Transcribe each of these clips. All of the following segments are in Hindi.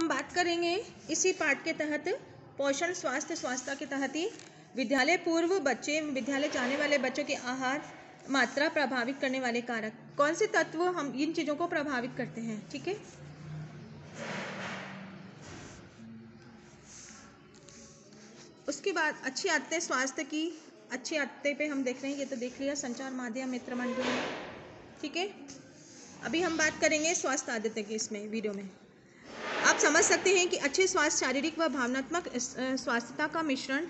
हम बात करेंगे इसी पाठ के तहत पोषण स्वास्थ्य के तहत ही विद्यालय पूर्व बच्चे विद्यालय जाने वाले बच्चों की आहार मात्रा प्रभावित करने वाले कारक कौन से तत्व हम इन चीज़ों को प्रभावित करते हैं। ठीक है, उसके बाद अच्छी आदतें स्वास्थ्य की अच्छी आदतें पे हम देख रहे हैं, ये तो देख लिया संचार माध्यम मित्र मंडल। ठीक है, अभी हम बात करेंगे स्वास्थ्य आदतें की इसमें वीडियो में। आप समझ सकते हैं कि अच्छे स्वास्थ्य शारीरिक व भावनात्मक स्वास्थ्यता का मिश्रण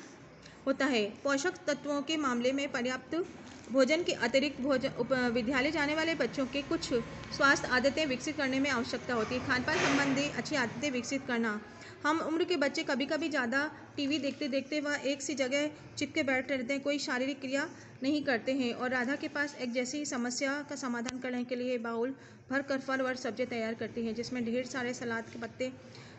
होता है। पोषक तत्वों के मामले में पर्याप्त भोजन के अतिरिक्त विद्यालय जाने वाले बच्चों के कुछ स्वास्थ्य आदतें विकसित करने में आवश्यकता होती है। खान पान संबंधी अच्छी आदतें विकसित करना। हम उम्र के बच्चे कभी कभी ज़्यादा टीवी देखते देखते वह एक सी जगह चिपके बैठे रहते हैं, कोई शारीरिक क्रिया नहीं करते हैं। और राधा के पास एक जैसी समस्या का समाधान करने के लिए बाउल भर कर फल और सब्जी तैयार करती हैं, जिसमें ढेर सारे सलाद के पत्ते,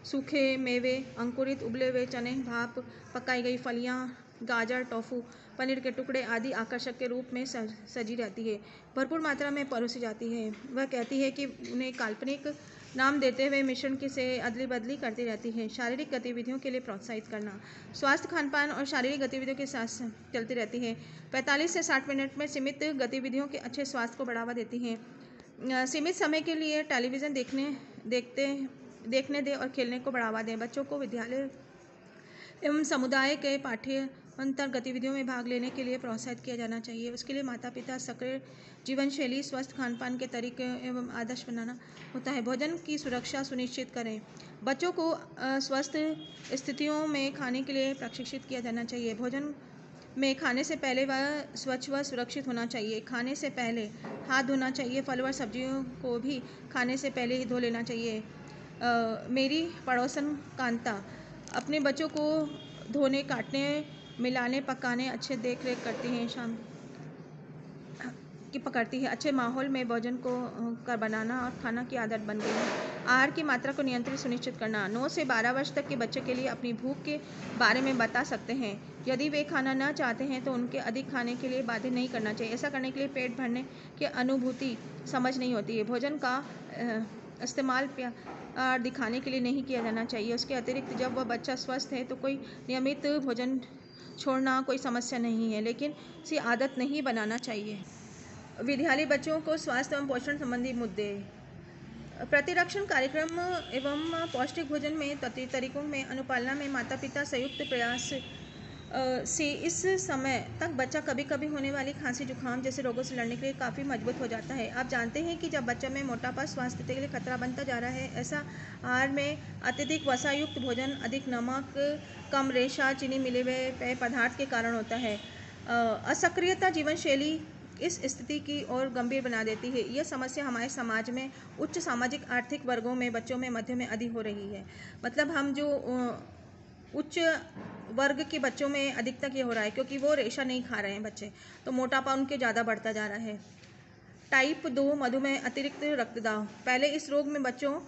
सूखे मेवे, अंकुरित उबले हुए चने, भाप पकाई गई फलियां, गाजर, टोफू, पनीर के टुकड़े आदि आकर्षक के रूप में सजी रहती है, भरपूर मात्रा में परोसी जाती है। वह कहती है कि उन्हें काल्पनिक नाम देते हुए मिश्रण की से अदली बदली करती रहती है। शारीरिक गतिविधियों के लिए प्रोत्साहित करना। स्वास्थ्य खान पान और शारीरिक गतिविधियों के साथ चलती रहती है। 45 से 60 मिनट में सीमित गतिविधियों के अच्छे स्वास्थ्य को बढ़ावा देती हैं। सीमित समय के लिए टेलीविज़न देखने दें और खेलने को बढ़ावा दें। बच्चों को विद्यालय एवं समुदाय के पाठ्येतर गतिविधियों में भाग लेने के लिए प्रोत्साहित किया जाना चाहिए। उसके लिए माता पिता सक्रिय जीवन शैली, स्वस्थ खान पान के तरीके एवं आदर्श बनाना होता है। भोजन की सुरक्षा सुनिश्चित करें। बच्चों को स्वस्थ स्थितियों में खाने के लिए प्रशिक्षित किया जाना चाहिए। भोजन में खाने से पहले वह स्वच्छ व सुरक्षित होना चाहिए। खाने से पहले हाथ धोना चाहिए। फल व सब्जियों को भी खाने से पहले ही धो लेना चाहिए। मेरी पड़ोसन कांता अपने बच्चों को धोने, काटने, मिलाने, पकाने, अच्छे देख रेख करती हैं, शाम की पकड़ती है। अच्छे माहौल में भोजन को कर बनाना और खाना की आदत बन गई है। आहार की मात्रा को नियंत्रित सुनिश्चित करना। 9 से 12 वर्ष तक के बच्चे के लिए अपनी भूख के बारे में बता सकते हैं। यदि वे खाना न चाहते हैं तो उनके अधिक खाने के लिए बाध्य नहीं करना चाहिए। ऐसा करने के लिए पेट भरने की अनुभूति समझ नहीं होती है। भोजन का इस्तेमाल दिखाने के लिए नहीं किया जाना चाहिए। उसके अतिरिक्त जब वह बच्चा स्वस्थ है तो कोई नियमित भोजन छोड़ना कोई समस्या नहीं है, लेकिन इसी आदत नहीं बनाना चाहिए। विद्यालय बच्चों को स्वास्थ्य एवं पोषण संबंधी मुद्दे। प्रतिरक्षण कार्यक्रम एवं पौष्टिक भोजन में तरीकों में अनुपालना में माता पिता संयुक्त प्रयास से इस समय तक बच्चा कभी कभी होने वाली खांसी जुकाम जैसे रोगों से लड़ने के लिए काफ़ी मजबूत हो जाता है। आप जानते हैं कि जब बच्चों में मोटापा स्वास्थ्य के लिए खतरा बनता जा रहा है, ऐसा आहार में अत्यधिक वसायुक्त भोजन, अधिक नमक, कम रेशा, चीनी मिले हुए पेय पदार्थ के कारण होता है। असक्रियता जीवन शैली इस स्थिति की ओर गंभीर बना देती है। यह समस्या हमारे समाज में उच्च सामाजिक आर्थिक वर्गों में बच्चों में मध्य में अधिक हो रही है। मतलब हम जो उच्च वर्ग के बच्चों में अधिकतर ये हो रहा है, क्योंकि वो रेशा नहीं खा रहे हैं बच्चे, तो मोटापा उनके ज़्यादा बढ़ता जा रहा है। टाइप 2 मधुमेह, अतिरिक्त रक्तदाब। पहले इस रोग में बच्चों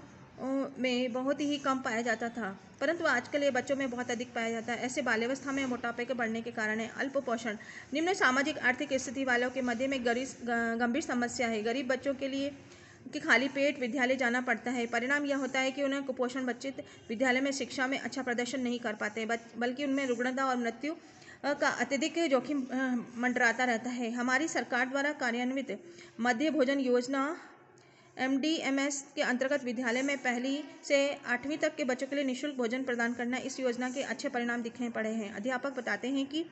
में बहुत ही कम पाया जाता था, परंतु आजकल ये बच्चों में बहुत अधिक पाया जाता है। ऐसे बाल्यावस्था में मोटापे के बढ़ने के कारण है। अल्प पोषण। निम्न सामाजिक आर्थिक स्थिति वालों के मध्य में गंभीर समस्या है। गरीब बच्चों के लिए कि खाली पेट विद्यालय जाना पड़ता है। परिणाम यह होता है कि उन्हें कुपोषण बच्चे विद्यालय में शिक्षा में अच्छा प्रदर्शन नहीं कर पाते, बल्कि उनमें रुग्णता और मृत्यु का अत्यधिक जोखिम मंडराता रहता है। हमारी सरकार द्वारा कार्यान्वित मध्य भोजन योजना MDMS के अंतर्गत विद्यालय में 1ली से 8वीं तक के बच्चों के लिए निःशुल्क भोजन प्रदान करना, इस योजना के अच्छे परिणाम दिखने पड़े हैं। अध्यापक बताते हैं कि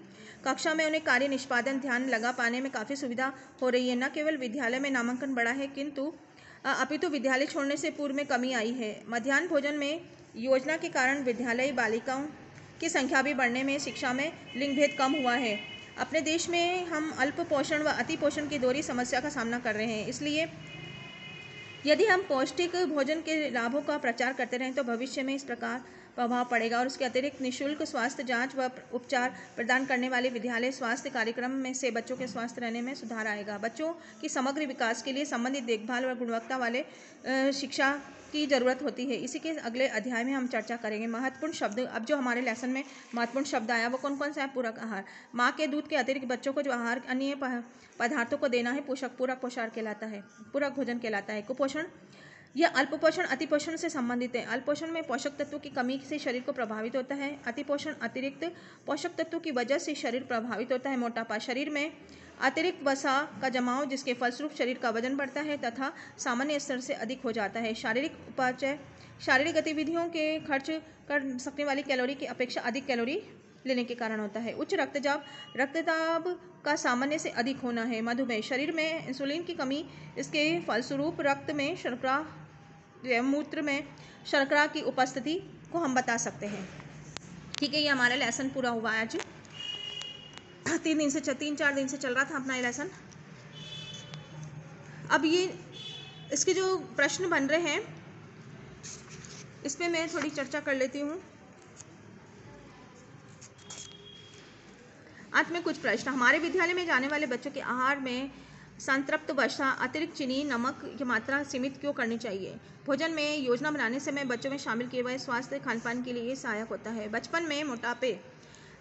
कक्षा में उन्हें कार्य निष्पादन ध्यान लगा पाने में काफ़ी सुविधा हो रही है। न केवल विद्यालय में नामांकन बढ़ा है, किंतु अपितु विद्यालय छोड़ने से पूर्व में कमी आई है। मध्याह्न भोजन में योजना के कारण विद्यालयी बालिकाओं की संख्या भी बढ़ने में शिक्षा में लिंग भेद कम हुआ है। अपने देश में हम अल्प पोषण व अति पोषण की दोहरी समस्या का सामना कर रहे हैं। इसलिए यदि हम पौष्टिक भोजन के लाभों का प्रचार करते रहें तो भविष्य में इस प्रकार प्रभाव पड़ेगा। और उसके अतिरिक्त निःशुल्क स्वास्थ्य जांच व उपचार प्रदान करने वाले विद्यालय स्वास्थ्य कार्यक्रम में से बच्चों के स्वस्थ रहने में सुधार आएगा। बच्चों की समग्र विकास के लिए संबंधित देखभाल और गुणवत्ता वाले शिक्षा की ज़रूरत होती है। इसी के अगले अध्याय में हम चर्चा करेंगे। महत्वपूर्ण शब्द। अब जो हमारे लेसन में महत्वपूर्ण शब्द आया वो कौन कौन सा है? पूरक आहार। माँ के दूध के अतिरिक्त बच्चों को जो आहार अन्य पदार्थों को देना है पूरक पोषण कहलाता है, पूरक भोजन कहलाता है। कुपोषण यह अल्पपोषण अतिपोषण से संबंधित है। अल्पपोषण में पोषक तत्वों की कमी से शरीर को प्रभावित होता है। अतिपोषण अतिरिक्त पोषक तत्वों की वजह से शरीर प्रभावित होता है। मोटापा शरीर में अतिरिक्त वसा का जमाव जिसके फलस्वरूप शरीर का वजन बढ़ता है तथा सामान्य स्तर से अधिक हो जाता है। शारीरिक उपापचय शारीरिक गतिविधियों के खर्च कर सकने वाली कैलोरी की अपेक्षा अधिक कैलोरी लेने के कारण होता है। उच्च रक्तचाप का सामान्य से अधिक होना है। मधुमेह शरीर में इंसुलिन की कमी इसके फलस्वरूप रक्त में शर्करा मूत्र में शर्करा की उपस्थिति को हम बता सकते हैं। ठीक है, ये हमारा लेसन पूरा हुआ आज। 3-4 दिन से चल रहा था अपना ये लेसन। अब ये इसके जो प्रश्न बन रहे हैं इस पर मैं थोड़ी चर्चा कर लेती हूँ। अंत में कुछ प्रश्न। हमारे विद्यालय में जाने वाले बच्चों के आहार में संतृप्त वसा, अतिरिक्त चीनी, नमक की मात्रा सीमित क्यों करनी चाहिए? भोजन में योजना बनाने समय बच्चों में शामिल किए गए स्वास्थ्य खानपान के लिए सहायक होता है। बचपन में मोटापे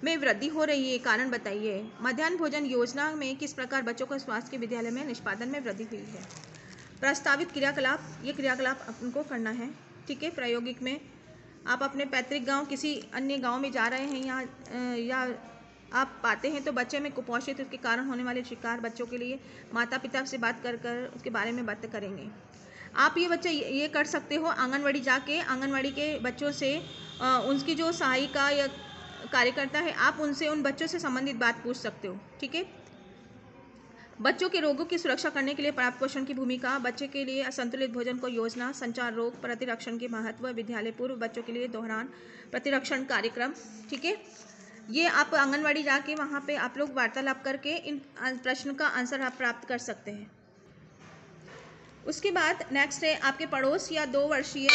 में वृद्धि हो रही है, कारण बताइए। मध्याह्न भोजन योजना में किस प्रकार बच्चों का स्वास्थ्य के विद्यालय में निष्पादन में वृद्धि हुई है? प्रस्तावित क्रियाकलाप, ये क्रियाकलाप आपको करना है। ठीक है, प्रायोगिक में आप अपने पैतृक गाँव किसी अन्य गाँव में जा रहे हैं या आप पाते हैं तो बच्चे में कुपोषित उसके कारण होने वाले शिकार बच्चों के लिए माता पिता से बात कर उसके बारे में बातें करेंगे। आप ये बच्चे ये कर सकते हो, आंगनवाड़ी जाके आंगनवाड़ी के बच्चों से उनकी जो सहायिका या कार्यकर्ता है आप उनसे उन बच्चों से संबंधित बात पूछ सकते हो। ठीक है, बच्चों के रोगों की सुरक्षा करने के लिए पर्याप्त पोषण की भूमिका, बच्चे के लिए असंतुलित भोजन को योजना, संचार रोग प्रतिरक्षण के महत्व, विद्यालय पूर्व बच्चों के लिए दोहरान प्रतिरक्षण कार्यक्रम। ठीक है, ये आप आंगनवाड़ी जाके वहाँ पे आप लोग वार्तालाप करके इन प्रश्न का आंसर आप प्राप्त कर सकते हैं। उसके बाद नेक्स्ट है आपके पड़ोस या 2 वर्षीय